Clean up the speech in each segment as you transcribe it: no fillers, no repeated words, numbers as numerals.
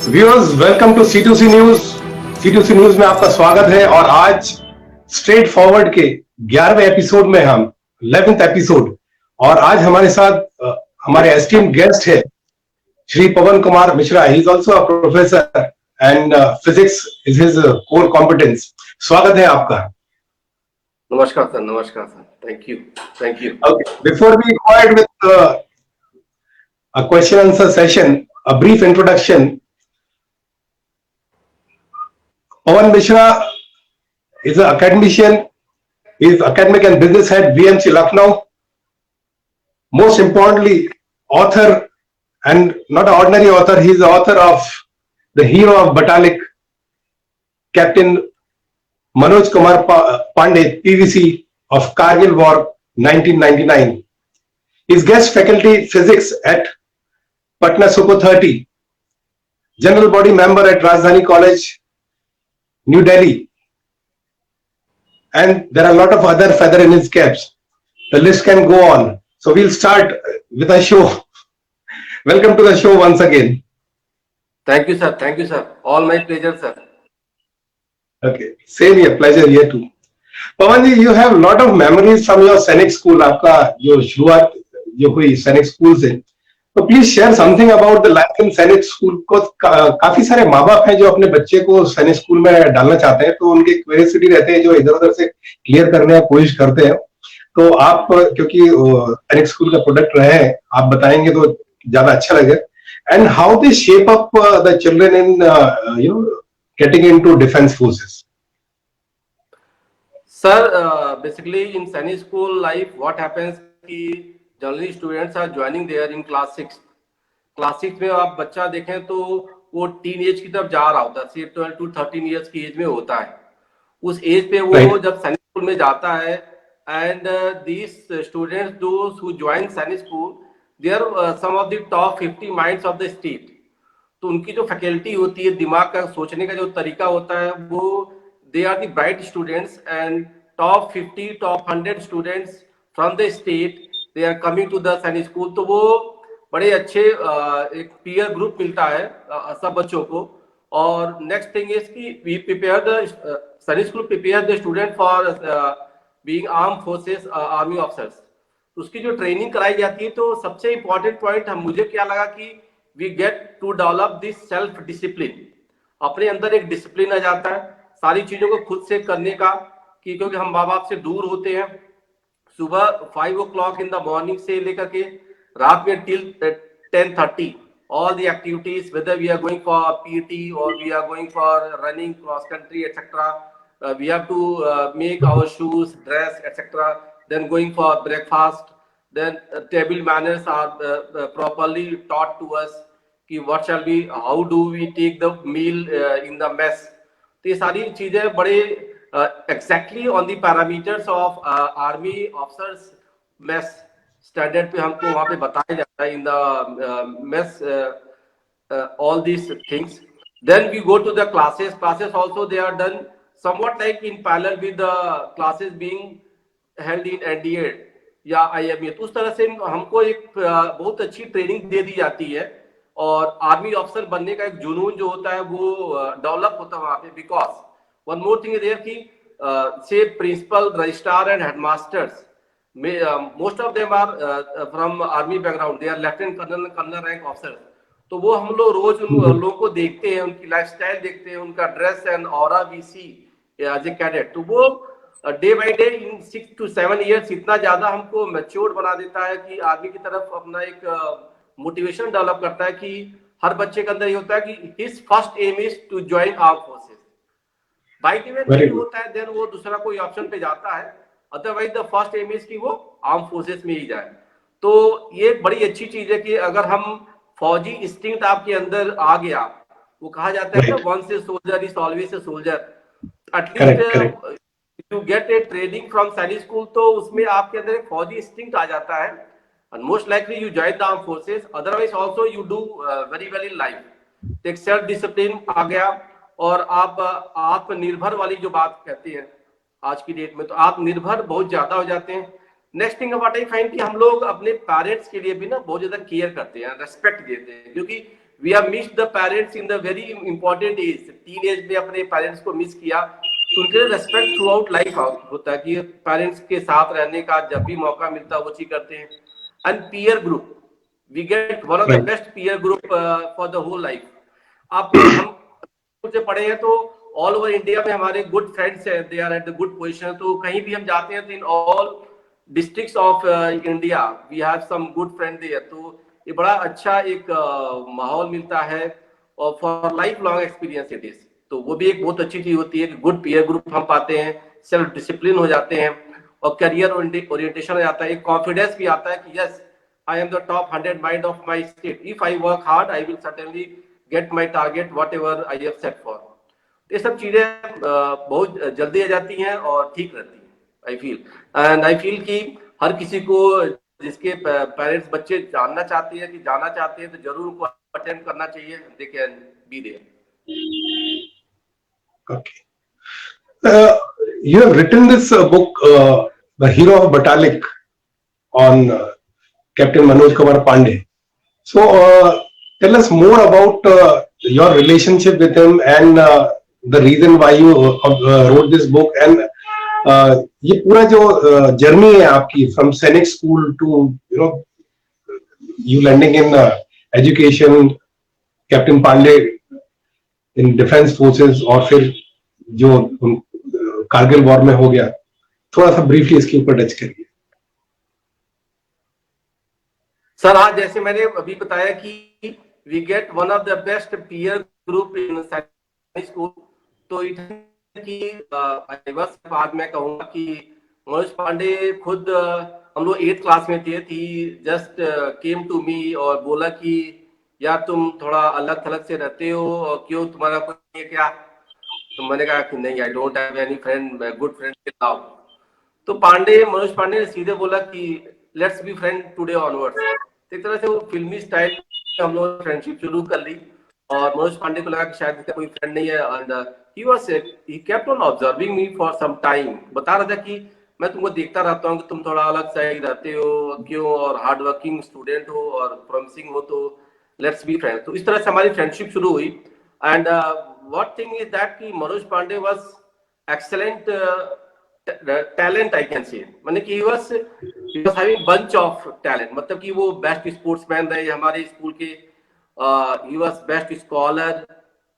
Viewers, welcome to C2C news. C2C news में आपका स्वागत है। और आज स्ट्रेट फॉरवर्ड के 11वें एपिसोड में हम 11th एपिसोड, और आज हमारे साथ हमारे एस्टीम्ड गेस्ट है Shri Pavan Kumar Mishra. He is also a professor and physics is his core competence. स्वागत है आपका। नमस्कार सर। नमस्कार sir. Thank you. Okay, before we go ahead with a question answer session, a brief introduction. Pawan Mishra is an academician. He is academic and business head, BMC Lucknow. Most importantly, author, and not an ordinary author, he is the author of The Hero of Batalic, Captain Manoj Kumar Pandey, PVC of Kargil War 1999. His guest faculty physics at Patna Super 30, general body member at Rajdhani College, New Delhi, and there are a lot of other feather in his caps. The list can go on. So we'll start with a show. Welcome to the show once again. Thank you sir. All my pleasure sir. Okay, same here, pleasure here too. Pawan ji, you have a lot of memories from your सैनिक school. आपका जो शुरुआत जो हुई सैनिक school से, तो please share something about the life in Sainik school. को काफी सारे माँ बाप हैं जो अपने बच्चे को सैनिक स्कूल में डालना चाहते हैं, तो उनके क्यूरियोसिटी रहते हैं जो इधर उधर से क्लियर करने की कोशिश करते हैं। तो आप क्योंकि सैनिक स्कूल का प्रोडक्ट रहे हैं, आप बताएंगे तो ज्यादा अच्छा लगे। And how they shape up the children in getting into defense forces? Sir, basically in Sainik school life, what happens कि generally students are joining there in class 6. Class 6 में आप बच्चा देखें तो वो टीन एज की तरफ जा रहा होता है, 12 to 13 years की एज में होता है। उस एज पे वो जब सैनिक स्कूल में जाता है, and these students, those who join Sainik school, they are some of the top 50 minds of the state. तो उनकी जो फैकल्टी होती है, दिमाग का सोचने का जो तरीका होता है, वो they are the bright students and top 50 top 100 students from the state, they are coming to the Sainik School. तो वो बड़े अच्छे एक पीयर ग्रुप मिलता है सब बच्चों को। और नेक्स्ट थिंग इज कि we prepare the Sainik school prepare the student for being arm forces army officers. उसकी जो ट्रेनिंग कराई जाती है, तो सबसे इंपॉर्टेंट पॉइंट मुझे क्या लगा कि we get to develop this self discipline। अपने अंदर एक डिसिप्लिन आ जाता है सारी चीजों को खुद से करने का, कि क्योंकि हम माँ बाप से दूर होते हैं। सुबह 5 o'clock इन द मॉर्निंग से लेकर के रात में till 10:30 all the activities, whether we are going for PT or we are going for running, cross country, etc. We have to make our shoes, dress, etc. Then going for breakfast, then table manners are properly taught to us कि what shall we, how do we take the meal in the mess। तो ये सारी चीजें बड़े exactly on the parameters of army officers mess standard पे हमको वहाँ पे बताया जाता है in the mess all these things। Then we go to the classes also, they are done somewhat like in parallel with the classes being held in NDA या IMA। तो उस तरह से हमको एक बहुत अच्छी ट्रेनिंग दे दी जाती है, और आर्मी ऑफिसर बनने का एक जुनून जो होता है वो डेवलप होता है वहां पे। Because one more thing is there कि say principal, registrar and headmasters most of them are from army background, they are lieutenant colonel rank officer. तो वो हम लोग रोज उन लोगों को देखते हैं, उनकी लाइफस्टाइल देखते हैं, उनका dress and aura we see as a cadet. तो वो day by day in 6 to 7 years इतना ज्यादा हमको मैच्योर बना देता है कि आगे की तरफ अपना एक मोटिवेशन डेवलप करता है कि हर बच्चे के अंदर ये होता है कि his first aim is to join arm forces. By the way नहीं होता है, देन वो दूसरा कोई ऑप्शन पे जाता है, otherwise the first aim is कि वो आर्म फोर्सेस में ही जाए। तो ये बड़ी अच्छी चीज है कि अगर हम फौजी इंस्टिंक्ट आपके अंदर आ गया, वो कहा जाता है ना once a soldier is always a soldier. At least you get a training from Sainik School, तो उसमें आपके अंदर एक फौजी इंस्टिंक्ट आ जाता है, and most likely you join the armed forces, otherwise also you do very well in life। एक self discipline आ गया, और आप आत्मनिर्भर वाली जो बात कहते हैं आज की डेट में, तो आत्मनिर्भर बहुत ज्यादा हो जाते हैं। Next thing what I find कि हम लोग अपने पेरेंट्स के लिए भी ना बहुत ज्यादा केयर करते हैं, रेस्पेक्ट देते हैं, क्योंकि we have missed the parents in the very important age, teen age में अपने पेरेंट्स को मिस किया। तो उनके लिए रेस्पेक्ट थ्रू आउट लाइफ होता है कि पेरेंट्स के साथ रहने का जब भी मौका मिलता है वो चीज करते हैं। And peer group, we get one of the Right. Best peer group for the whole life. आप हम से पढ़े हैं तो ऑल ओवर इंडिया में हमारे गुड फ्रेंड्स हैं, they are at the good position. तो कहीं भी हम जाते हैं तो in all districts of India we have some good friend there. तो ये बड़ा अच्छा एक माहौल मिलता है और for life long experience it is. तो वो भी एक बहुत अच्छी चीज होती है कि गुड पीयर ग्रुप हम पाते हैं, सेल्फ डिसिप्लिन हो जाते हैं और करियर ओरिएंटेशन हो जाता है, एक कॉन्फिडेंस भी आता है कि yes I am the top 100 mind of my state, if I work hard I will certainly get my target what ever I have set for. ये सब चीजें बहुत जल्दी आ जाती हैं और ठीक रहती हैं I feel. And I feel कि हर किसी को जिसके पेरेंट्स बच्चे जानना चाहते हैं कि जाना चाहते हैं तो जरूर उनको अटेंड करना चाहिए, they can be there. Okay. You have written this book, The Hero of Batalik, on Captain Manoj Kumar Pandey. So, tell us more about your relationship with him and the reason why you wrote this book, and ये पूरा जो journey है आपकी from Sainik School to you landing in education, captain Pandey in defence forces और फिर जो Kargil war में हो गया, थोड़ा सा ब्रीफली इसके ऊपर टच करिए। सर आज जैसे मैंने अभी बताया कि we get one of the best peer group in school, तो बाद मैं कहूंगा कि मनोज पांडे खुद हम लोग 8th क्लास में थे, जस्ट केम टू मी और बोला कि यार तुम थोड़ा अलग थलग से रहते हो और क्यों तुम्हारा कोई क्या। तो मैंने कहा कि नहीं, I don't have any friend, good friend now. तो मनोज पांडे ने सीधे बोला कि let's be friend today onwards. एक तरह से वो फिल्मी स्टाइल हम लोग फ्रेंडशिप शुरू कर ली और मनोज पांडे को लगा कि शायद इसका कोई फ्रेंड नहीं है। And he kept on observing me for some time, बता रहा था कि मैं तुमको देखता रहता हूँ कि तुम थोड़ा अलग सही रहते हो क्यों, और हार्ड वर्किंग स्टूडेंट हो और प्रॉमिसिंग हो, तो लेट्स बी फ्रेंड। तो इस तरह से हमारी फ्रेंडशिप शुरू हुई। And what thing is that कि Manoj Pandey was excellent talent I can say, माने कि he was having bunch of talent, मतलब कि वो बेस्ट स्पोर्ट्समैन रहे हमारे स्कूल के, he was best scholar,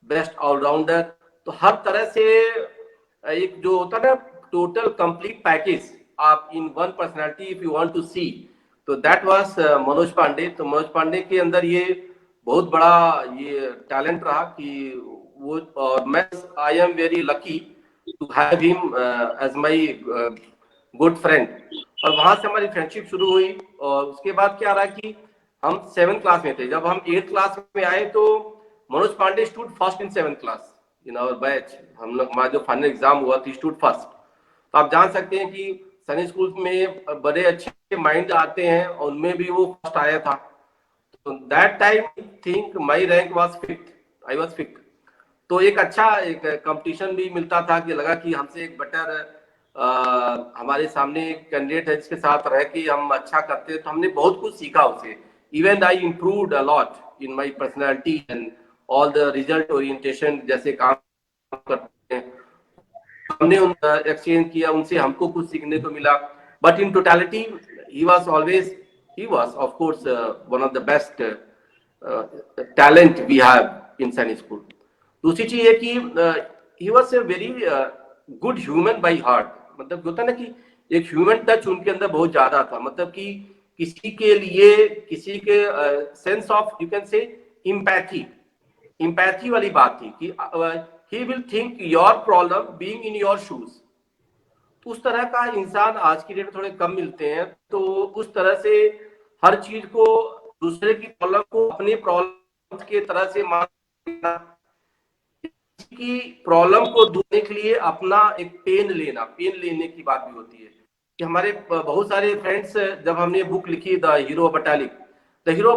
best allrounder. तो हर तरह से एक जो होता है ना टोटल कंप्लीट पैकेज आप in one personality if you want to see, तो दैट वाज मनोज पांडे। तो मनोज पांडे के अंदर ये बहुत बड़ा ये टैलेंट रहा कि वो, और मैं I am very lucky to have him as my good friend। और वहां से हमारी फ्रेंडशिप शुरू हुई। और उसके बाद क्या रहा कि हम 7th क्लास में थे, जब हम 8th क्लास में आए तो Manoj Pandey stood first in 7th class in our batch. हम लोग हमारा जो फाइनल एग्जाम हुआ थी स्टूड फर्स्ट। तो आप जान सकते हैं कि सैनिक स्कूल में बड़े अच्छे माइंड आते हैं और उनमें भी वो फर्स्ट आया था। तो that time think my rank was 5th, I was 5th। तो एक अच्छा एक कंपटीशन भी मिलता था कि लगा कि हमसे एक बेटर हमारे सामने कैंडिडेट है जिसके साथ रह के हम अच्छा करते हैं। तो हमने बहुत कुछ सीखा उससे। Even I improved a lot in my personality and all the result orientation जैसे काम करते हैं हमने एक्सचेंज किया उनसे, हमको कुछ सीखने को मिला। But in totality he was of course one of the best talent we have in Sainik School. दूसरी चीज है कि he was a very good human by heart, मतलब होता ना कि एक ह्यूमन टच उनके अंदर बहुत ज्यादा था। मतलब कि किसी के लिए किसी के sense of you can say empathy वाली बात थी कि he will think your problem being in your shoes. तो उस तरह का इंसान आज की डेट में थोड़े कम मिलते हैं। तो उस तरह से हर चीज को दूसरे की प्रॉब्लम को अपनी प्रॉब्लम के तरह से मानना, की प्रॉब्लम को दूसरे के लिए अपना एक पेन लेने की बात भी होती है। कि हमारे बहुत सारे फ्रेंड्स जब हमने बुक लिखी the hero of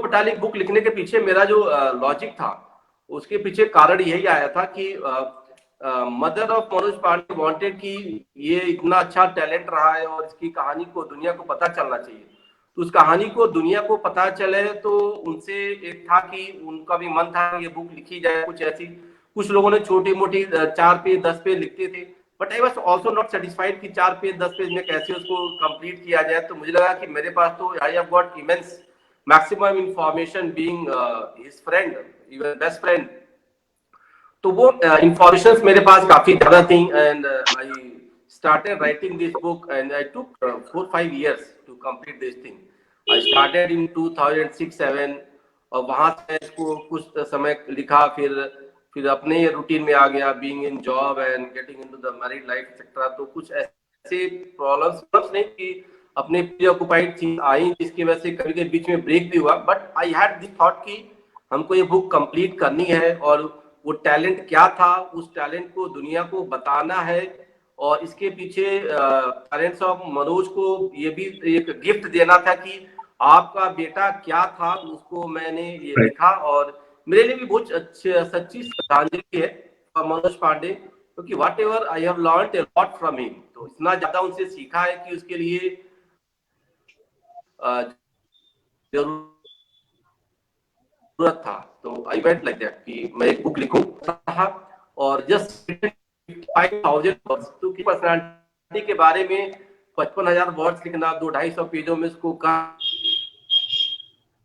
Batalik book लिखने के पीछे मेरा जो लॉजिक था उसके पीछे कारण यही आया था कि mother of Manoj Pandey wanted कि ये इतना अच्छा टैलेंट रहा है और इसकी कहानी को दुनिया को पता चलना चाहिए। तो उस कहानी को दुनिया को पता चले, तो उनसे एक था कि उनका भी मन था ये बुक लिखी जाए कुछ ऐसी। कुछ लोगों ने छोटी मोटी 4 पेज 10 पेज लिखते थे, but I was also not satisfied कि 4 पेज 10 पेज में कैसे उसको कंप्लीट किया जाए। तो मुझे लगा कि मेरे पास तो I have got immense maximum information being his friend, even best friend. तो वो इंफॉर्मेशन मेरे पास काफी ज्यादा थी, and I started writing this book and I took 4-5 years to complete this thing. I started in 2006-7 और वहां से इसको कुछ समय लिखा, फिर अपने रूटीन में आ गया, being in job and getting into the married life etcetera. तो कुछ ऐसे प्रॉब्लम्स नहीं कि अपने प्रीऑक्युपाइड चीज आई जिसकी वजह से कभी कभी बीच में ब्रेक भी हुआ, but I had this thought कि हमको ये बुक कंप्लीट करनी है और वो टैलेंट क्या था उस टैलेंट को दुनिया को बताना है। और इसके पीछे पेरेंट्स ऑफ मनोज को ये भी एक गिफ्ट देना था कि आपका बेटा क्या था, उसको मैंने ये लिखा। और मेरे लिए भी बहुत सच्ची श्रद्धांजलि है मनोज पांडे, क्योंकि what ever I have learned a lot from him. तो इतना ज्यादा उनसे सीखा है कि उसके लिए जरूरत था। तो आई वेंट लाइक दैट कि मैं एक बुक लिखूं और जस्ट 5,000 वर्ड्स। तो की पर्सनालिटी के बारे में 55,000 वर्ड्स लिखना 200-250 पेजों में इसको कर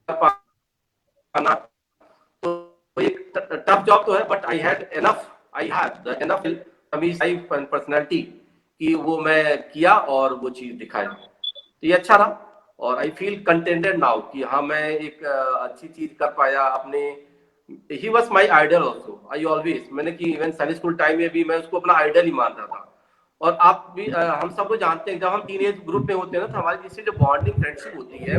पाना तो एक टफ जॉब तो है, but I had enough personality कि वो मैं किया और वो चीज दिखाई। तो ये अच्छा रहा और आई फील कंटेंटेड नाउ कि हाँ मैं एक अच्छी चीज कर पाया अपने। He was my idol also, I always, मैंने कि इवन सैनिक स्कूल टाइम में भी मैं उसको अपना आइडल ही मानता था। और आप भी हम सब लोग जानते हैं जब हम टीनेज ग्रुप में होते हैं ना, तो हमारी जिससे जो बॉन्डिंग फ्रेंडशिप होती है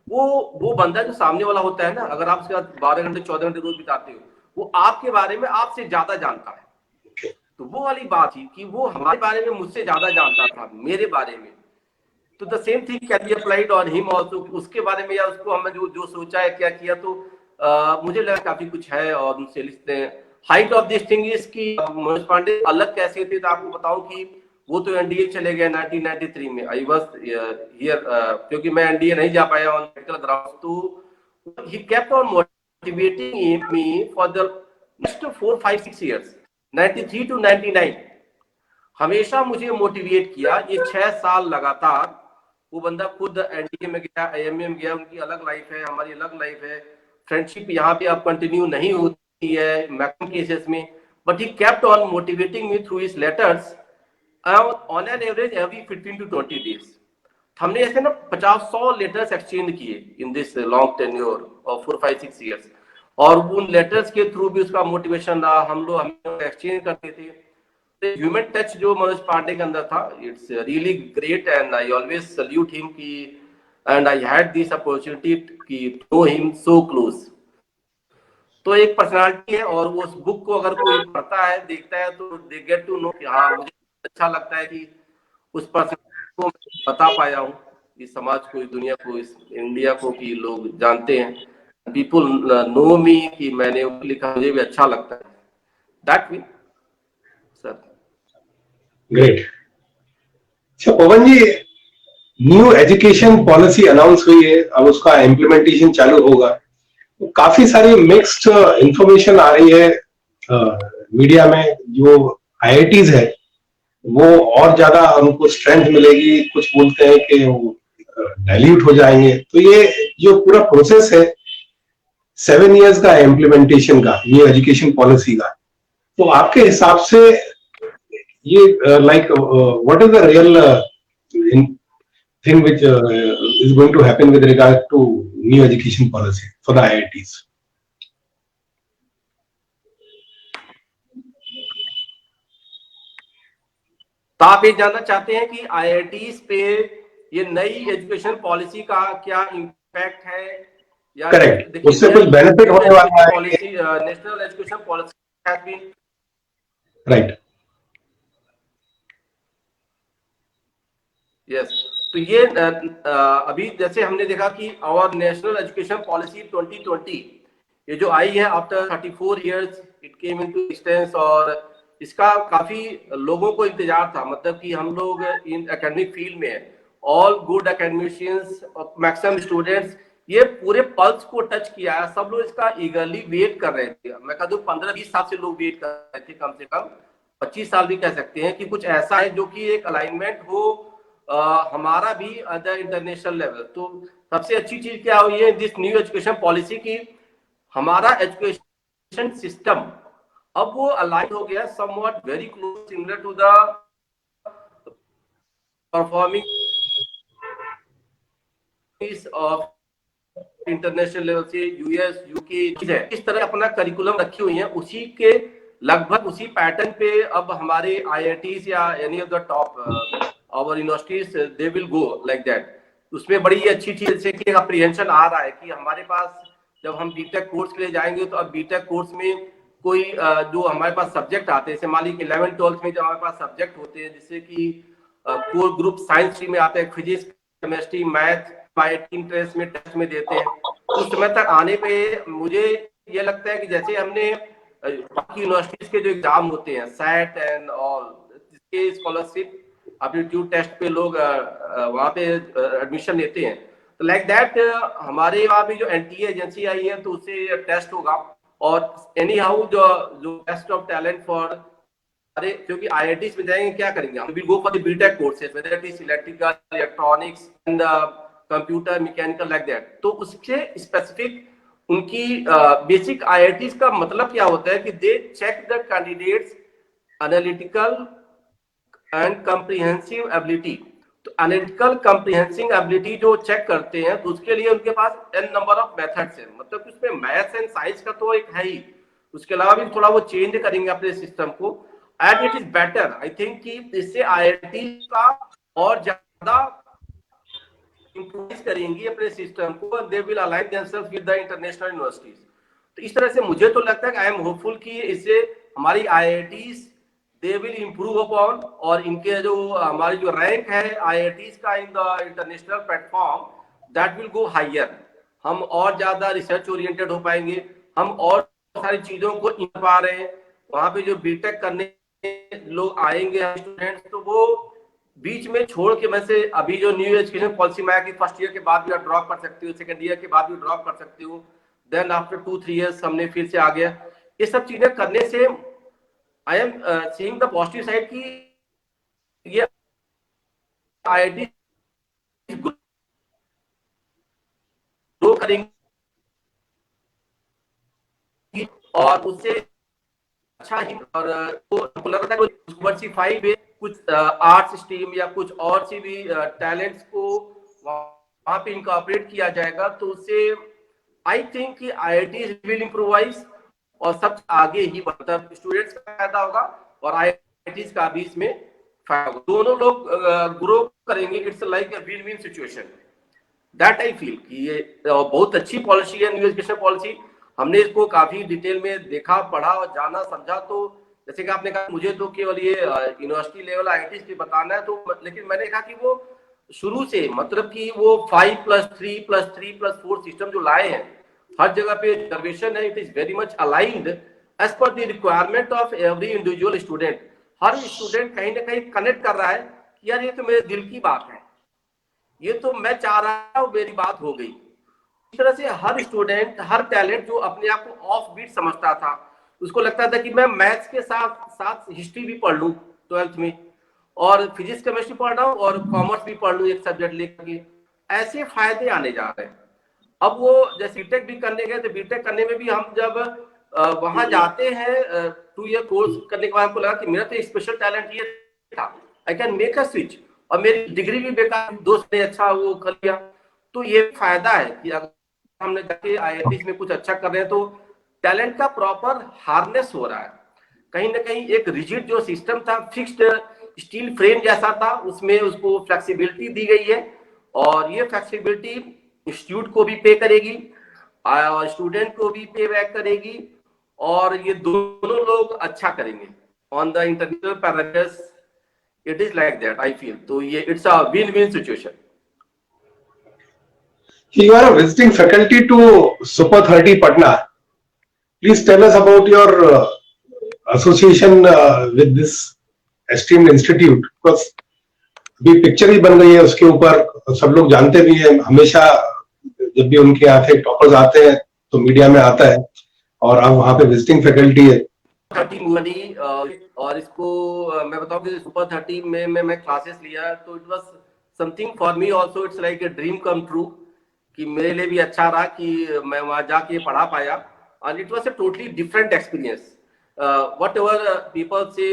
वो बंदा जो सामने वाला होता है ना, अगर आप उसके साथ 12 घंटे 14 घंटे रोज बिताते हो, वो आपके बारे में आपसे ज्यादा जानता है। तो वो वाली बात थी कि वो हमारे बारे में मुझसे ज्यादा जानता था मेरे बारे में। तो the same thing can be applied on him also, उसके बारे में या उसको हमने जो सोचा है क्या किया। तो मुझे लगा काफी कुछ है और उनसे लिखते हैं। Height of this thing is कि मनोज पांडे अलग कैसे थे, तो आपको बताऊं कि वो तो एनडीए चले गए 1993 में। आई वाज हियर क्योंकि मैं एनडीए नहीं जा पाया ऑन मेडिकल ग्राउंड। तो he kept on motivating me for the next 4-5-6 years 93 to 99 हमेशा मुझे मोटिवेट किया। ये 6 साल लगातार वो बंदा खुद एनडीए में गया, आईएमए में गया, उनकी अलग लाइफ है, हमारी अलग लाइफ है। फ्रेंडशिप यहाँ पे अब कंटिन्यू नहीं होती है मैक्सिमम केसेस में, but he kept on motivating me through his letters on an average every 15 to 20 days। हमने ऐसे ना 50-100 लेटर्स एक्सचेंज किए in this long tenure of 4-5-6 years. और उन लेटर्स के थ्रू भी उसका मोटिवेशन रहा, हम लोग एक्सचेंज करते थे। ह्यूमन टच जो मनोज पांडे के अंदर था, it's really great and I always salute him की and I had this opportunity की नो हिम सो क्लोज। तो एक पर्सनालिटी है और वो उस बुक को अगर कोई पढ़ता है देखता है तो दे गेट टू नो कि हाँ मुझे अच्छा लगता है कि उस पर्सनालिटी को मैं बता पाया हूँ इस समाज को, इस दुनिया को, इस इंडिया को कि लोग जानते हैं, पीपल नो मी कि मैंने लिखा, मुझे भी अच्छा लगता है दैट वी सर। ग्रेट। अच्छा Pavan ji, new education policy announce हुई है, अब उसका इम्प्लीमेंटेशन चालू होगा। तो काफी सारी मिक्स्ड इंफॉर्मेशन आ रही है मीडिया में। जो आईआईटीज है वो और ज्यादा उनको स्ट्रेंथ मिलेगी, कुछ बोलते हैं कि वो डाइल्यूट हो जाएंगे। तो ये जो पूरा प्रोसेस है 7 इयर्स का इम्प्लीमेंटेशन का न्यू एजुकेशन पॉलिसी का, तो आपके हिसाब से ये like what is the real thing which is going to happen with regard to new education policy for the IITs? तो आप ये जानना चाहते हैं कि आईआईटीज पे ये नई एजुकेशन पॉलिसी का क्या इम्पैक्ट है या करेक्ट, उससे कुछ बेनिफिट होने वाला है? Policy national education policy has been right. Yes. तो ये अभी जैसे हमने देखा कि आवर नेशनल एजुकेशन पॉलिसी 2020 ये जो आई है after 34 years it came into existence, और इसका काफी लोगों को इंतजार था, मतलब कि हम लोग इन एकेडमिक फील्ड में है all good academicians, maximum students, ये पूरे पल्स को टच किया है। सब लोग इसका ईगरली वेट कर रहे थे। मैं कहता हूँ 15-20 साल से लोग वेट कर रहे थे, कम से कम 25 साल भी कह सकते हैं, कि कुछ ऐसा है जो कि एक अलाइनमेंट हो हमारा भी द इंटरनेशनल लेवल। तो सबसे अच्छी चीज क्या हुई है दिस न्यू एजुकेशन पॉलिसी की, हमारा एजुकेशन सिस्टम अब वो अलाइन हो गया somewhat very close similar to the performing of international level से यूएस यूके है। इस तरह अपना करिकुलम रखी हुई है, उसी के लगभग उसी पैटर्न पे अब हमारे आईआईटीज या any of the top our universities they will go like that. उसमें बड़ी अच्छी चीज से कि अप्रीहेंशन आ रहा है कि हमारे पास जब हम बीटेक कोर्स के लिए जाएंगे तो अब बीटेक कोर्स में कोई जो हमारे पास सब्जेक्ट आते हैं, जैसे मान लीजिए 11th-12th में जब हमारे पास सब्जेक्ट होते हैं जिससे कि कोर ग्रुप साइंस स्ट्रीम में आते हैं, फिजिक्स, केमिस्ट्री, मैथ, इंटरेस्ट में टेस्ट में देते हैं, उस समय तक आने पे मुझे ये लगता है कि जैसे हमने बाकी यूनिवर्सिटीज के जो एग्जाम होते हैं सैट एंड ऑल, जिसके स्कॉलरशिप एप्टीट्यूड टेस्ट पे लोग वहाँ पे एडमिशन लेते हैं, तो लाइक दैट हमारे वहाँ भी जो एनटीए एजेंसी आई है तो उससे टेस्ट होगा। और एनी हाउ जो बेस्ट ऑफ टैलेंट फॉर, अरे क्योंकि आईआईटीज में जाएंगे क्या करेंगे, हम will go for the BTech courses whether it is electrical, electronics and computer, mechanical like that. तो उसके स्पेसिफिक उनकी बेसिक आईआईटीज का मतलब क्या होता है कि they check the candidates analytical and comprehensive ability. तो एनालिटिकल कॉम्प्रिहेंसिव एबिलिटी जो चेक करते हैं तो उसके लिए उनके पास n नंबर ऑफ मेथड्स हैं, मतलब उसमें मैथ्स एंड साइंस का तो एक है ही, उसके अलावा भी थोड़ा वो चेंज करेंगे अपने सिस्टम को and it is better. I think कि इससे आईआईटी का और ज्यादा इंप्रूव करेंगी अपने सिस्टम को, they will align themselves with the international universities. तो इस तरह से मुझे तो लगता है कि आई एम होपफुल कि इससे हमारी IITs they will improve upon, और इनके जो हमारी जो रैंक है आईआईटीज का in the international platform that will go higher. हम और ज्यादा रिसर्च ओरिएंटेड हो पाएंगे, हम और सारी चीजों को इन पा रहे हैं। वहां पे जो बीटेक करने लोग आएंगे स्टूडेंट्स, तो वो बीच में छोड़ के, मैं से अभी जो न्यू एजुकेशन पॉलिसी में आया कि फर्स्ट ईयर के बाद भी आप ड्रॉप कर सकते हो, सेकंड ईयर के बाद भी ड्रॉप कर सकते हो, देन आफ्टर 2-3 इयर्स हमने फिर से आ गया। ये सब चीजें करने से I am seeing the positive side कि ये आईआईटी ग्रो करेंगी और उससे अच्छा ही, और तो लगता है डाइवर्सिफाई में कुछ आर्ट्स स्ट्रीम या कुछ और सी भी टैलेंट्स को वहां पे इनकॉर्पोरेट किया जाएगा, तो उससे आई थिंक कि आईआईटी विल इम्प्रोवाइज और सब आगे ही मतलब स्टूडेंट्स का फायदा होगा और आईआईटीज का भी इसमें फायदा होगा, दोनों लोग ग्रो करेंगे। It's like a win win situation that I feel कि ये बहुत अच्छी पॉलिसी है न्यू एजुकेशन पॉलिसी। हमने इसको काफी डिटेल में देखा, पढ़ा और जाना, समझा। तो जैसे कि आपने कहा मुझे तो केवल ये यूनिवर्सिटी लेवल आईआईटी की बताना है, तो लेकिन मैंने कहा कि वो शुरू से मतलब कि वो 5+3+3+4 सिस्टम जो लाए हैं, हर जगह पे रिजर्वेशन है, it is very much aligned as per the requirement of every individual student. हर स्टूडेंट कहीं ना कहीं कनेक्ट कर रहा है कि यार ये तो मेरे दिल की बात है, ये तो मैं चाह रहा हूं, मेरी बात हो गई। इस तरह से हर स्टूडेंट, हर टैलेंट जो अपने आप को ऑफ बीट समझता था, उसको लगता था कि मैं मैथ्स के साथ साथ हिस्ट्री भी पढ़ लूं 12th में, और फिजिक्स केमिस्ट्री पढ़ रहा हूं और कॉमर्स भी पढ़ लूं एक सब्जेक्ट लेकर, ऐसे फायदे आने जा रहे हैं। अब वो जैसे बीटेक भी करने गए, तो बीटेक करने में भी हम जब वहां जाते हैं 2 ईयर कोर्स करने के बाद हमको लगा कि मेरा तो स्पेशल टैलेंट ये था, I can make a switch, और मेरी डिग्री भी बेकार, दोस्त ने अच्छा वो कर लिया। तो ये फायदा है कि अगर हमने जाके आईआईटी में कुछ अच्छा कर रहे हैं तो टैलेंट का प्रॉपर हार्नेस हो रहा है। कहीं ना कहीं एक रिजिड जो सिस्टम था, फिक्स्ड स्टील फ्रेम जैसा था, उसमें उसको फ्लेक्सिबिलिटी दी गई है, और ये फ्लेक्सिबिलिटी इंस्टीट्यूट को भी पे करेगी और स्टूडेंट को भी पे बैक करेगी, और ये दोनों लोग अच्छा करेंगे on the international parameters. It is like that I feel. तो ये it's a win win situation. You are a visiting faculty to Super 30 Patna. Please tell us about your association with this esteemed institute, because अभी picture ही बन गई है उसके ऊपर, सब लोग जानते भी हैं। हमेशा जब भी उनके यहाँ से टॉपर्स आते हैं तो मीडिया में आता है, और अब वहाँ पे विजिटिंग फैकल्टी है। 30 मनी और इसको मैं बताऊं कि सुपर 30 में मैं क्लासेस लिया, तो it was something for me also, it's like a dream come true, कि मेरे लिए भी अच्छा रहा कि मैं वहां जाके पढ़ा पाया। And it was a totally different experience. whatever people say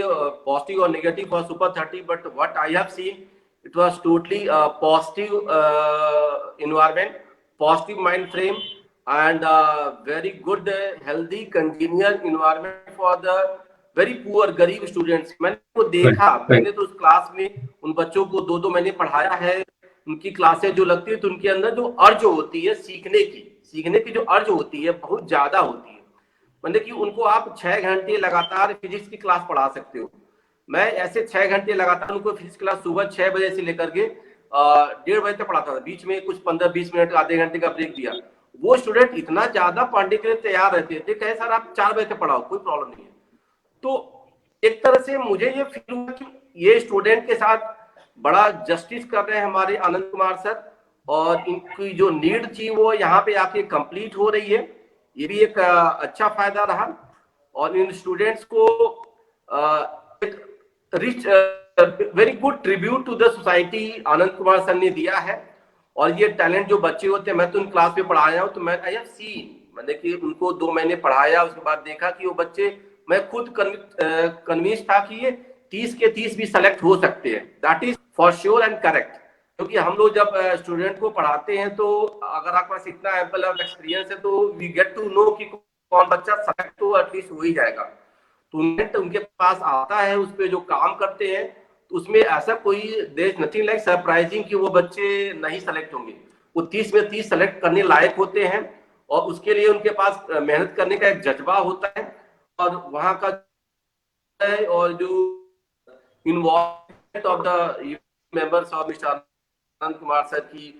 positive or negative for super 30, but what I have seen, it was totally positive environment, positive mind frame, and very good healthy congenial environment for the very poor गरीब students. मैंने वो देखा, मैंने तो उस class में उन बच्चों को 2-2 महीने पढ़ाया है। उनकी क्लासेस जो लगती है तो उनके अंदर जो अर्ज होती है सीखने की जो अर्ज होती है बहुत ज्यादा होती है। मतलब कि उनको आप 6 घंटे लगातार फिजिक्स की क्लास पढ़ा सकते हो। मैं ऐसे 6 घंटे लगातार उनको फिजिक्स क्लास सुबह 6 बजे से लेकर के 1:30 बजे तक पढ़ाता था। बीच में कुछ 15-20 मिनट आधे घंटे का ब्रेक दिया। वो स्टूडेंट इतना ज्यादा पढ़ने के लिए तैयार रहते थे, कहे सर आप 4 बजे तक पढ़ाओ, कोई प्रॉब्लम नहीं है। तो एक तरह से मुझे ये फील हुआ कि ये स्टूडेंट के साथ बड़ा जस्टिस कर रहे हैं हमारे आनंद कुमार सर, और इनकी जो नीड थी वो यहाँ पे आके कंप्लीट हो रही है। ये भी एक अच्छा फायदा रहा, और इन स्टूडेंट्स को एक rich very good tribute to the society Anand Kumar sir ने दिया है। और ये टैलेंट जो बच्चे होते हैं, मैं तो उन क्लास में पढ़ाया हूँ, तो मैं आई हैव सीन, मैंने कि उनको 2 महीने पढ़ाया, उसके बाद देखा कि वो बच्चे, मैं खुद कन्विंस था कि ये 30 के 30 भी सेलेक्ट हो सकते हैं। That is for sure and correct. क्योंकि हम लोग जब स्टूडेंट को पढ़ाते हैं तो अगर आपके पास इतना एम्पल ऑफ एक्सपीरियंस है तो वी गेट टू नो कि कौन बच्चा सेलेक्ट तो एटलीस्ट हो ही जाएगा। तो उनके पास आता है, उस पर जो काम करते हैं, तो उसमें ऐसा कोई there is nothing like surprising कि वो बच्चे नहीं सेलेक्ट होंगे। वो 30 में 30 सेलेक्ट करने लायक होते हैं, और उसके लिए उनके पास मेहनत करने का एक जज्बा होता है। और वहां का और जो involvement of the members of mister Anand Kumar sir की,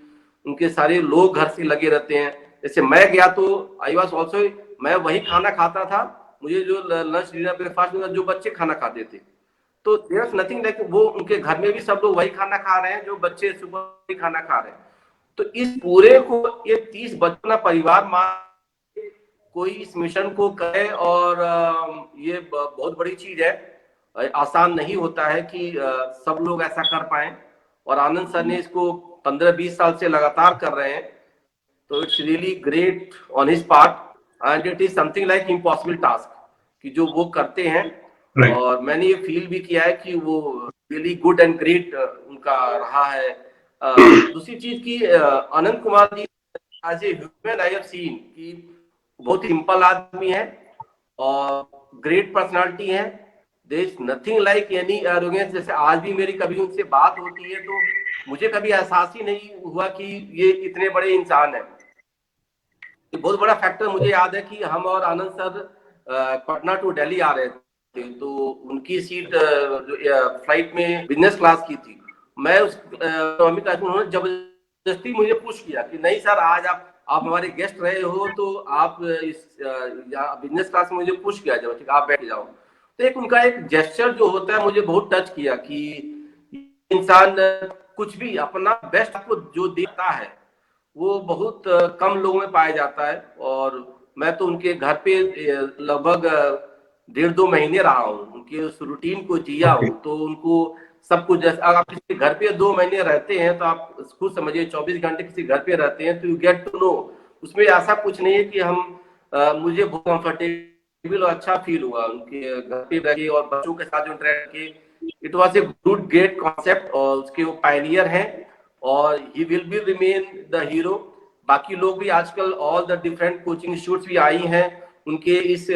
उनके सारे लोग घर से लगे रहते हैं। जैसे मैं गया तो आई वाज आल्सो, मैं वही खाना खाता था, मुझे जो लंच डिनर ब्रेकफास्ट में जो बच्चे खाना खाते थे। तो देयर इज नथिंग लाइक वो उनके घर में भी सब लोग वही खाना खा रहे हैं जो बच्चे सुबह वही खाना खा रहे हैं। तो इस पूरे को ये 30 बच्चों का परिवार मान कोई इस मिशन को करे, और ये बहुत बड़ी चीज है। आसान नहीं होता है कि सब लोग ऐसा कर पाए, और आनंद सर ने इसको 15-20 साल से लगातार कर रहे हैं। तो it's really great on his part, and it is something like impossible task कि जो वो करते हैं। Right. और मैंने ये फील भी किया है कि वो रियली गुड एंड ग्रेट उनका रहा है। दूसरी चीज की Anand Kumar ji as a human I have seen कि बहुत सिंपल आदमी है और ग्रेट पर्सनालिटी है। There is nothing like any arrogance. जैसे आज भी मेरी कभी उनसे बात होती है तो मुझे कभी एहसास ही नहीं हुआ कि ये इतने बड़े इंसान है। बहुत बड़ा फैक्टर मुझे याद है कि हम और आनंद सर पटना टू दिल्ली आ रहे थे, तो उनकी सीट फ्लाइट में बिजनेस क्लास की थी। मैं उस उन्होंने जबरदस्ती मुझे पुश किया कि नहीं सर, आज आप हमारे गेस्ट रहे हो तो आप इस बिजनेस क्लास में मुझे पुश किया जाओ, ठीक आप बैठ जाओ। तो एक उनका एक जेस्चर जो होता है मुझे बहुत टच किया कि इंसान कुछ भी अपना बेस्ट आपको जो देता है वो बहुत कम लोगों में पाया जाता है। और मैं तो उनके घर पे लगभग 1.5-2 महीने रहा हूँ, उनके उस रूटीन को जिया हूँ। तो उनको सब कुछ, जैसे अगर आप किसी घर पे 2 महीने रहते हैं तो आप खुद समझिए 24 घंटे किसी घर पे रहते हैं तो यू गेट टू नो। उसमें ऐसा कुछ नहीं है कि हम मुझे बहुत कंफर्टेबल और अच्छा फील हुआ उनके घर पे रह के और बच्चों के साथ जो इंटरेक्ट किए। It was a good great concept, और उसके वो पायनियर हैं और he will be remain the hero. बाकी लोग भी आजकल all the different coaching institutes भी आई हैं उनके इस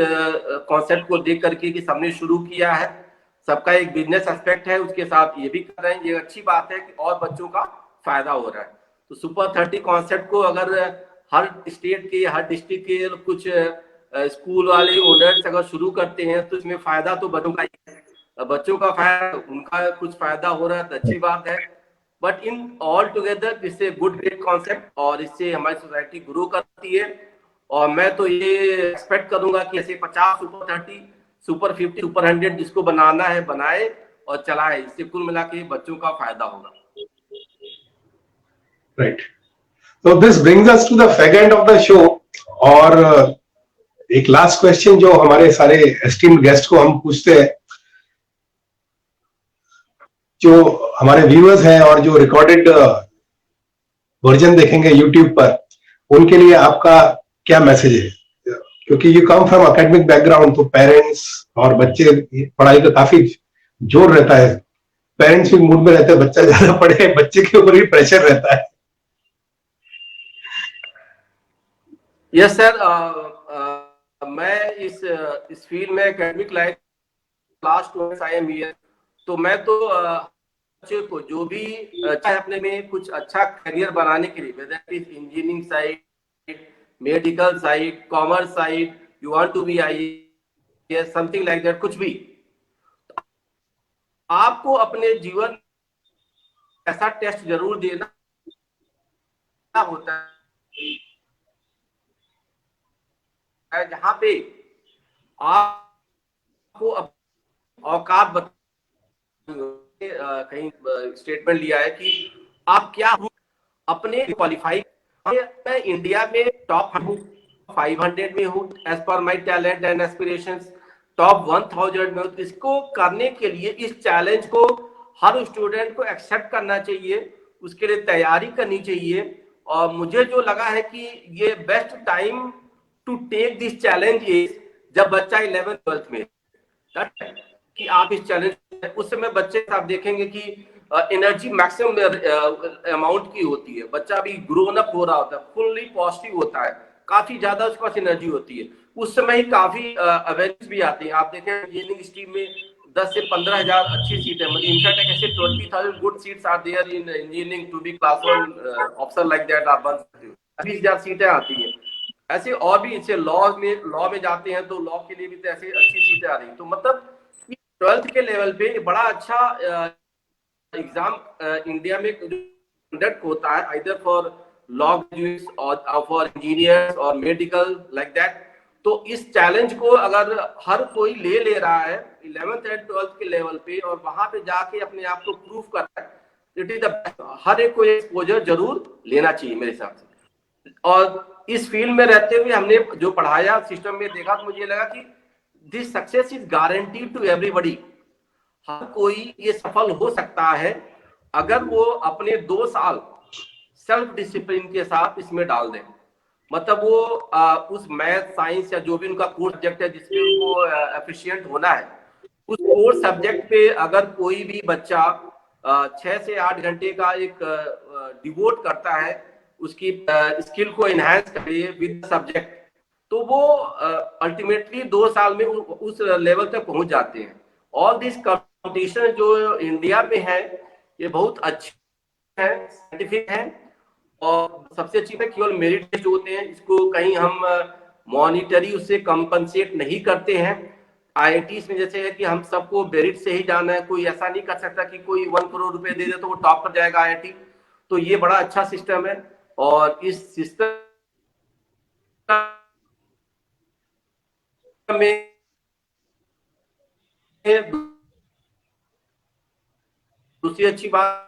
कॉन्सेप्ट को देख करके कि सबने शुरू किया है। सबका एक बिजनेस एस्पेक्ट है, उसके साथ ये भी कर रहे हैं। ये अच्छी बात है कि और बच्चों का फायदा हो रहा है। तो सुपर 30 कॉन्सेप्ट को अगर हर स्टेट के हर डिस्ट्रिक्ट के कुछ स्कूल वाले ओनर्स अगर शुरू करते हैं तो इसमें फायदा तो बच्चों का ही है। बच्चों का फायदा, उनका कुछ फायदा हो रहा है तो अच्छी बात है। But in all together this a good great concept, और इससे हमारी सोसाइटी ग्रो करती है। और मैं तो ये एक्सपेक्ट करूंगा कि ऐसे 50 सुपर 30 सुपर 50 सुपर 100 जिसको बनाना है बनाए और चलाए। इससे कुल मिला के बच्चों का फायदा होगा। राइट, तो this brings us to the fag end of the show. और एक लास्ट क्वेश्चन जो हमारे सारे एस्टीम्ड गेस्ट को हम पूछते हैं, जो हमारे व्यूअर्स हैं और जो रिकॉर्डेड वर्जन देखेंगे यूट्यूब पर, उनके लिए आपका क्या मैसेज है? क्योंकि you come from academic background, तो पेरेंट्स और बच्चे, पढ़ाई का काफी जोर रहता है, पेरेंट्स भी मूड में रहते हैं बच्चा ज्यादा पढ़े, बच्चे के ऊपर भी प्रेशर रहता है। यस सर, मैं इस फील्ड में academic life last 2 years I am here, तो मैं तो बच्चे को जो भी चाहे अपने में कुछ अच्छा करियर बनाने के लिए, whether it is engineering side, medical side, commerce side, you want to be IAS, something like that, कुछ भी, आपको अपने जीवन ऐसा टेस्ट जरूर देना होता है जहां पे आपको औकात कहीं स्टेटमेंट लिया है कि आप क्या अपने क्वालिफाई। मैं इंडिया में टॉप 500 में हूँ as per my talent and aspirations, top 1000 में हूँ। इसको करने के लिए इस चैलेंज को हर स्टूडेंट को एक्सेप्ट करना चाहिए, उसके लिए तैयारी करनी चाहिए। और मुझे जो लगा है कि ये best time to take this challenge is जब बच्चा 11th-12th में, कि आप इस चैलेंज, उस समय बच्चे आप देखेंगे कि एनर्जी मैक्सिमम अमाउंट की होती है, बच्चा भी ग्रोन अप हो रहा होता है, फुल्ली पॉजिटिव होता है, काफी ज्यादा उसके पास एनर्जी होती है, उस समय ही काफी अवेयरनेस भी आती है। आप देखें इंजीनियरिंग स्ट्रीम में 10 से 15,000 अच्छी सीट है, मतलब इनफैक्ट ऐसे 20,000 good seats are there in engineering to be class 1 officer like that, आप बन सकते हो, 20,000 सीटें आती हैं। ऐसे और भी इसे लॉ में जाते हैं तो लॉ के लिए भी तो ऐसे अच्छी सीटें आ रही, तो मतलब 12th के लेवल पे बड़ा अच्छा एग्जाम इंडिया में कंडक्ट होता है, आइदर फॉर लॉ ग्रेजुएट्स और फॉर इंजीनियर्स और मेडिकल लाइक दैट। तो इस चैलेंज को अगर हर कोई ले रहा है 11th एंड 12th के लेवल पे और वहां पे जाके अपने आप को प्रूव कर रहा है, इट इज द, हर एक को एक्सपोजर जरूर लेना चाहिए मेरे हिसाब से। और इस फील्ड में रहते हुए हमने जो पढ़ाया सिस्टम में देखा, तो मुझे लगा कि this success is guaranteed to everybody. हर कोई ये सफल हो सकता है अगर वो अपने 2 साल सेल्फ डिसिप्लिन के साथ इसमें डाल दें। मतलब वो उस मैथ साइंस या जो भी उनका कोर्स सब्जेक्ट है जिसमें उनको एफिशिएंट होना है, उस कोर्स सब्जेक्ट पे अगर कोई भी बच्चा 6 से 8 घंटे का एक डिवोट करता है, उसकी स्किल को एनहांस करे विद सब्जेक्ट, तो वो अल्टीमेटली 2 साल में उस लेवल तक पहुंच जाते हैं। ऑल दिस कंपटीशन जो इंडिया में है ये बहुत अच्छे हैं, साइंटिफिक है, और सबसे अच्छी बात केवल मेरिट टेस्ट होते हैं, इसको कहीं हम मॉनिटरी उससे कंपनसेट नहीं करते हैं। आईआईटीज में जैसे है कि हम सबको मेरिट से ही जाना है, कोई ऐसा नहीं कर सकता कि कोई 1 करोड़ रुपए दे दे तो वो टॉप कर जाएगा आईआईटी। तो ये बड़ा अच्छा सिस्टम है, और इस सिस्टम में दूसरी अच्छी बात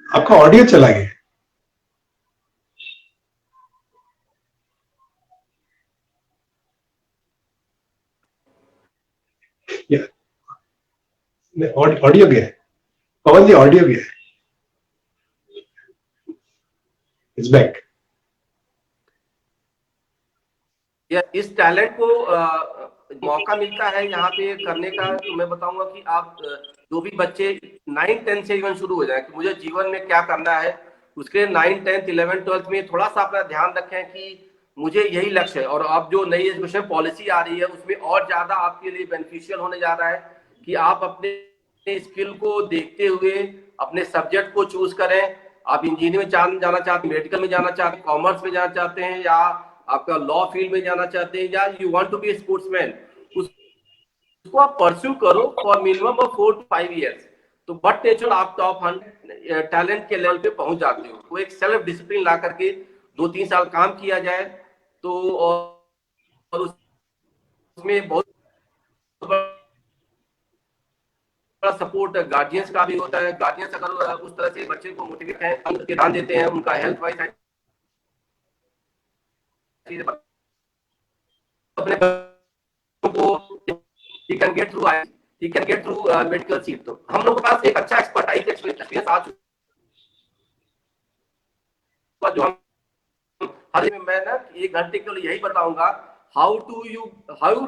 आपका ऑडियो चला गया। ऑडियो गया है पवन जी, ऑडियो गया है। It's back. इस टैलेंट को मौका मिलता है यहाँ पे करने का, तो मैं बताऊंगा कि आप जो भी बच्चे 9-10 से इवन शुरू हो जाए कि मुझे जीवन में क्या करना है, उसके 9, 10, 11, 12 में थोड़ा सा अपना ध्यान रखें कि मुझे यही लक्ष्य है। और अब जो नई एजुकेशन पॉलिसी आ रही है उसमें और ज्यादा आपके लिए बेनिफिशियल होने जा रहा है कि आप अपने स्किल को देखते हुए अपने सब्जेक्ट को चूज करें। आप इंजीनियरिंग में जाना चाहते हैं, मेडिकल में जाना चाहते हैं, कॉमर्स में जाना चाहते हैं, या आपका लॉ फील्ड में जाना चाहते हैं, या you want to be sportsman, उसको आप परस्यू करो for minimum of 4 to 5 years। तो बट नेचुरल आप टॉप 100 टैलेंट के लेवल पे पहुंच जाते हो। तो एक सेल्फ डिसिप्लिन ला करके 2-3 साल काम किया जाए तो, और उसमें बहुत बड़ा सपोर्ट गार्जियंस का भी होता है। गार्जियंस अगर उस तरह से बच्चे को मोटिवेट है, ध्यान देते हैं, उनका हेल्थ वाइज अपने को he can get through he can get through medical seat। तो हम लोगों के पास एक अच्छा एक्सपर्टाइज एक्सपीरियंस आ चुका, जो हम हर मैं ना 1 घंटे के लिए यही बताऊंगा, how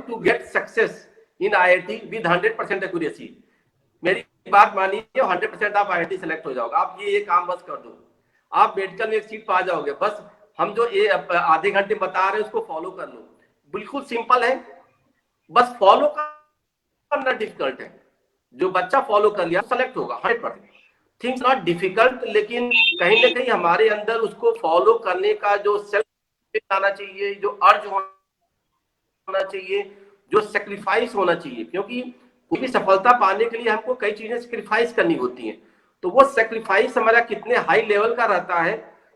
to get success in IIT with 100% accuracy. मेरी बात मानिए, 100% आप IIT सेलेक्ट हो जाओगे। आप ये काम बस कर दो, आप मेडिकल में एक सीट पा जाओगे। बस हम जो ये आधे घंटे बता रहे हैं उसको फॉलो कर लो, बिल्कुल सिंपल है, बस फॉलो करना डिफिकल्ट है। जो बच्चा फॉलो कर लिया सेलेक्ट होगा 100%। थिंग्स नॉट डिफिकल्ट, लेकिन कहीं ना कहीं हमारे अंदर उसको फॉलो करने का जो सेल्फ आना चाहिए, जो अर्ज होना चाहिए, जो सेक्रीफाइस होना चाहिए, क्योंकि कोई भी सफलता पाने के लिए हमको कई चीजें सेक्रीफाइस करनी होती हैं। तो वो सेक्रीफाइस हमारा कितने हाई लेवल का रहता है,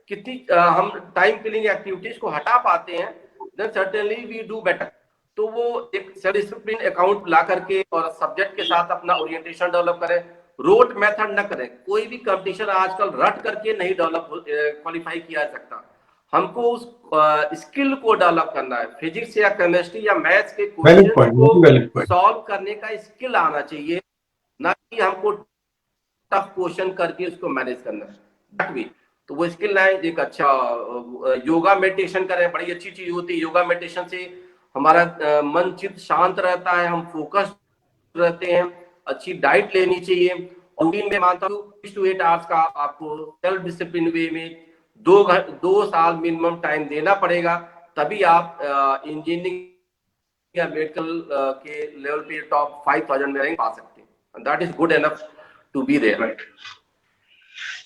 कितनी हम टाइम किलिंग एक्टिविटीज को हटा पाते हैं, then certainly we do better. तो वो एक सेल्फ डिसिप्लिन अकाउंट ला करके और सब्जेक्ट के साथ अपना ओरिएंटेशन डेवलप करें, रोट मेथड न करें। कोई भी कंपटीशन आजकल रट करके नहीं डेवलप क्वालिफाई किया जा सकता। हमको उस स्किल को डेवलप करना है। फिजिक्स या केमिस्ट्री या मैथ्स के क्वेश्चन को सॉल्व करने का स्किल आना चाहिए, ना कि हमको टफ क्वेश्चन करके उसको मैनेज करना है। तो वो स्किल लाए। एक अच्छा योगा मेडिटेशन करें, बड़ी अच्छी चीज होती है। योगा मेडिटेशन से हमारा मन चित्त शांत रहता है, हम फोकस्ड रहते हैं। अच्छी डाइट लेनी चाहिए। रूटीन में मानता हूँ 6 to 8 आवर्स का आपको सेल्फ डिसिप्लिन वे में 2 साल मिनिमम टाइम देना पड़ेगा, तभी आप इंजीनियरिंग या मेडिकल के लेवल पे टॉप 5000 में रैंक पा सकते हैं। That is good enough to be there. Right.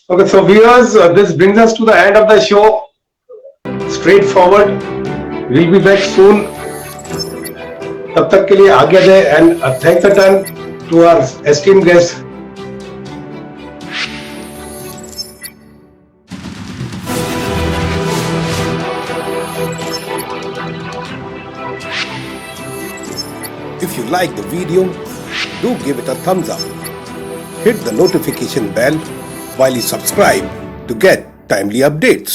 Okay, so viewers, this brings us to the end of the show. Straightforward. We'll be back soon. तब तक के लिए आज्ञा दें, and thanks a ton to our esteemed guest. If you like the video, do give it a thumbs up. Hit the notification bell while you subscribe to get timely updates.